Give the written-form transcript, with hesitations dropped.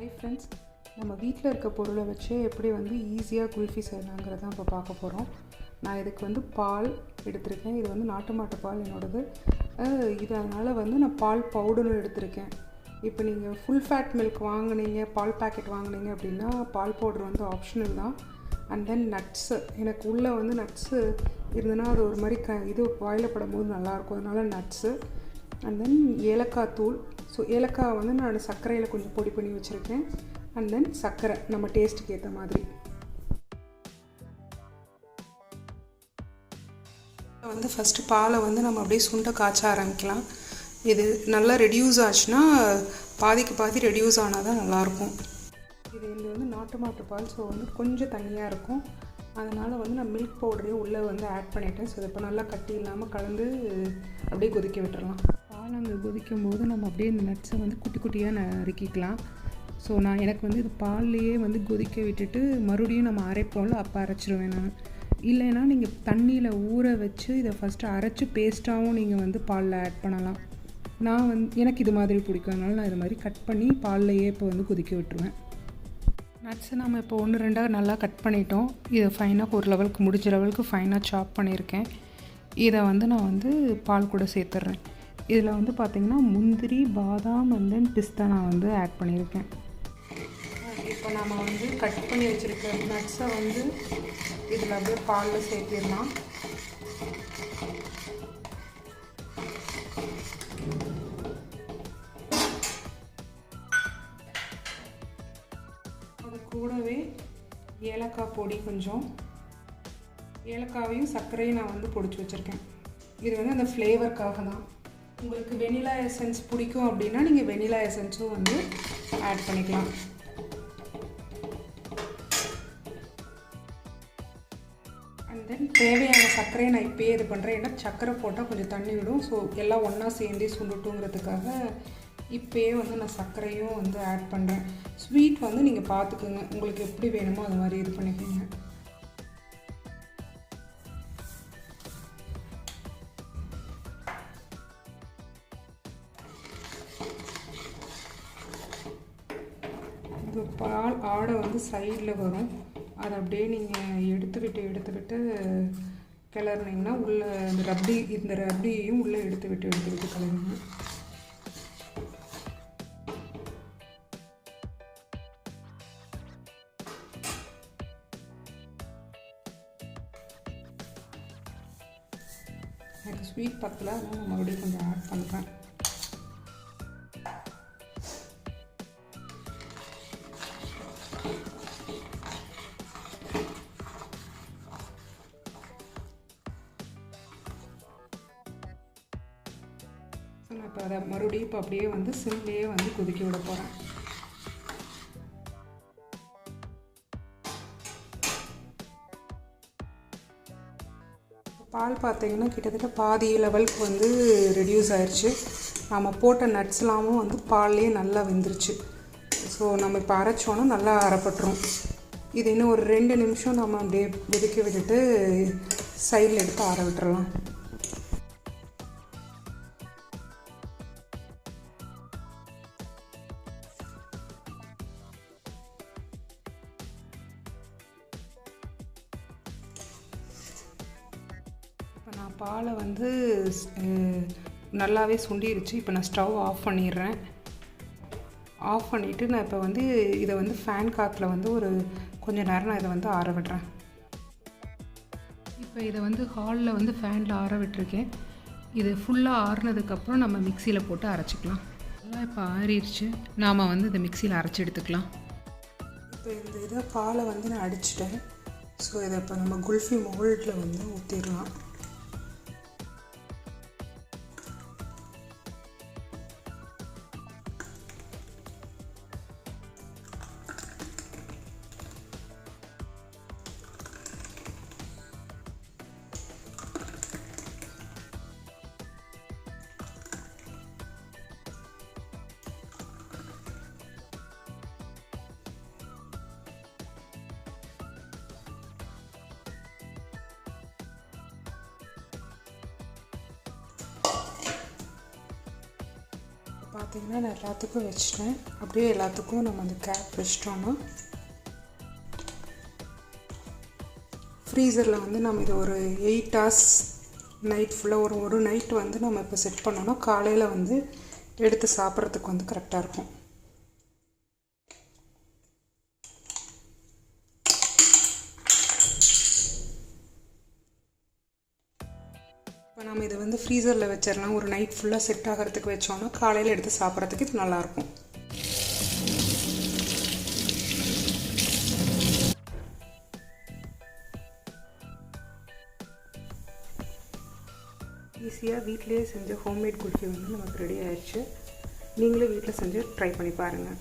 Hi friends, நம்ம வீட்டில் இருக்க பொருளை வச்சு எப்படி வந்து ஈஸியாக குல்ஃபி செய்யலாங்கிறத இப்போ பார்க்க போகிறோம். நான் இதுக்கு வந்து பால் எடுத்திருக்கேன். இது வந்து நாட்டு மாட்டு பால் என்னோடது. இது அதனால் வந்து நான் பால் பவுடரும் எடுத்திருக்கேன். இப்போ நீங்கள் ஃபுல் ஃபேட் மில்க் வாங்கினீங்க, பால் பேக்கெட் வாங்கினீங்க அப்படின்னா பால் பவுடர் வந்து ஆப்ஷனல் தான். அண்ட் தென் நட்ஸு, எனக்கு உள்ளே வந்து நட்ஸு இருந்ததுன்னா அது ஒரு மாதிரி இது வாயில் படும்போது நல்லாயிருக்கும். அதனால் நட்ஸு அண்ட் தென் ஏலக்காய் தூள். ஸோ ஏலக்காய் வந்து நான் சர்க்கரையில் கொஞ்சம் பொடி பண்ணி வச்சுருக்கேன். அண்ட் தென் சர்க்கரை நம்ம டேஸ்ட்டுக்கு ஏற்ற மாதிரி. வந்து ஃபஸ்ட்டு பாலை வந்து நம்ம அப்படியே சுண்டை காய்ச்ச ஆரம்பிக்கலாம். இது நல்லா ரெடியூஸ் ஆச்சுன்னா பாதிக்கு பாதி ரெடியூஸ் ஆனால் தான் நல்லாயிருக்கும். இது வந்து நாட்டு மாட்டு பால், ஸோ வந்து கொஞ்சம் தண்ணியாக இருக்கும். அதனால் வந்து நான் மில்க் பவுடரையும் உள்ளே வந்து ஆட் பண்ணிட்டேன். ஸோ இப்போ நல்லா கட்டி இல்லாமல் கலந்து அப்படியே கொதிக்க விட்டுறலாம். பால் அங்கே கொதிக்கும் போது நம்ம அப்படியே இந்த நட்ஸை வந்து குட்டி குட்டியாக நறுக்கிக்கலாம். ஸோ எனக்கு வந்து இது பால்லையே வந்து கொதிக்க விட்டுட்டு மறுபடியும் நம்ம அரைப்போம்ல, அப்போ அரைச்சிருவேன் நான். இல்லைன்னா நீங்கள் தண்ணியில் ஊற வச்சு இதை ஃபஸ்ட்டு அரைச்சி பேஸ்ட்டாகவும் நீங்கள் வந்து பாலில் ஆட் பண்ணலாம். நான் வந்து எனக்கு இது மாதிரி பிடிக்கும், அதனால நான் இது மாதிரி கட் பண்ணி பால்லையே இப்போ வந்து கொதிக்க விட்டுருவேன். நட்ஸை நம்ம இப்போ 1-2 நல்லா கட் பண்ணிட்டோம். இதை ஃபைனாக ஒரு லெவலுக்கு முடிஞ்ச லெவலுக்கு ஃபைனாக சாப் பண்ணியிருக்கேன். இதை வந்து நான் வந்து பால் கூட சேர்த்துட்றேன். இதில் வந்து பார்த்திங்கன்னா முந்திரி, பாதாம் அண்ட் தென் பிஸ்தா நான் வந்து ஆட் பண்ணியிருக்கேன். இப்போ நம்ம வந்து கட் பண்ணி வச்சுருக்க நட்ஸை வந்து இதில் அப்படியே பாலில் சேர்த்திடலாம். அது கூடவே ஏலக்காய் பொடி கொஞ்சம், ஏலக்காவையும் சர்க்கரையும் நான் வந்து பொடிச்சு வச்சுருக்கேன். இது வந்து அந்த ஃப்ளேவருக்காக தான். உங்களுக்கு வெனிலா எசன்ஸ் பிடிக்கும் அப்படின்னா நீங்கள் வெனிலா எசன்ஸும் வந்து ஆட் பண்ணிக்கலாம். அண்ட் தென் தேவையான சர்க்கரையை நான் இப்போயே இது பண்ணுறேன். ஏன்னா சர்க்கரை போட்டால் கொஞ்சம் தண்ணி விடும். ஸோ எல்லாம் ஒன்றா சேர்ந்தே சுண்டுட்டுங்கிறதுக்காக இப்போயே வந்து நான் சர்க்கரையும் வந்து ஆட் பண்ணுறேன். ஸ்வீட் வந்து நீங்கள் பார்த்துக்குங்க, உங்களுக்கு எப்படி வேணுமோ அது மாதிரி இது பண்ணிக்கோங்க. இது பால் ஆடை வந்து சைடில் வரும், அதை அப்படியே நீங்கள் எடுத்துக்கிட்டு கிளறினீங்கன்னா உள்ளே இந்த ரப்டியையும் உள்ளே எடுத்து விட்டு கிளறுங்க. எனக்கு ஸ்வீட் பத்தல, அதனால் நான் மறுபடியும் கொஞ்சம் ஆட் பண்ணுறேன். நான் இப்போ அதை மறுபடியும் இப்போ அப்படியே வந்து சிம்லேயே வந்து கொதிக்க விட போகிறேன். பால் பார்த்தீங்கன்னா கிட்டத்தட்ட பாதி லெவலுக்கு வந்து ரெடியூஸ் ஆயிடுச்சு. நம்ம போட்ட நட்ஸ்லாமும் வந்து பால்லேயே நல்லா வெந்துருச்சு. ஸோ நம்ம இப்போ அரைச்சோன்னா நல்லா அரைப்பட்டுரும். இது இன்னும் ஒரு 2 நிமிஷம் நம்ம அப்படியே கொதிக்க விட்டுட்டு சைடில் எடுத்து ஆற விட்டுறலாம். இப்போ நான் பாலை வந்து நல்லாவே சுண்டிருச்சு. இப்போ நான் ஸ்டவ் ஆஃப் பண்ணிடுறேன். ஆஃப் பண்ணிவிட்டு நான் இப்போ வந்து இதை வந்து ஃபேன் காற்றுல வந்து ஒரு கொஞ்சம் நேரம் நான் இதை வந்து ஆற விடுறேன். இப்போ இதை வந்து ஹாலில் வந்து ஃபேனில் ஆற விட்டுருக்கேன். இது ஃபுல்லாக ஆறுனதுக்கப்புறம் நம்ம மிக்சியில் போட்டு அரைச்சிக்கலாம். நல்லா இப்போ ஆறிடுச்சு, நாம் வந்து இந்த மிக்சியில் அரைச்சி எடுத்துக்கலாம். இப்போ இந்த இதை பாலை வந்து நான் அடிச்சிட்டேன். ஸோ இதை இப்போ நம்ம குல்ஃபி மோல்டில் வந்து ஊற்றிடலாம். பார்த்திங்கன்னா நான் எல்லாத்துக்கும் வச்சிட்டேன். அப்படியே எல்லாத்துக்கும் நம்ம அந்த கேப் வச்சிட்டோன்னா ஃப்ரீசரில் வந்து நம்ம இது ஒரு 8 hours நைட் ஃபுல்லாக ஒரு நைட் வந்து நம்ம இப்போ செட் பண்ணோன்னா காலையில் வந்து எடுத்து சாப்பிட்றதுக்கு வந்து கரெக்டாக இருக்கும். இப்போ நம்ம இதை வந்து ஃப்ரீசரில் வச்சிடலாம். ஒரு நைட் ஃபுல்லாக செட் ஆகிறதுக்கு வச்சோன்னா காலையில் எடுத்து சாப்பிட்றதுக்கு இது நல்லாயிருக்கும். ஈஸியாக வீட்டிலேயே செஞ்ச ஹோம்மேட் குல்ஃபி வந்து நமக்கு ரெடி ஆயிடுச்சு. நீங்களும் வீட்டில் செஞ்சு ட்ரை பண்ணி பாருங்கள்.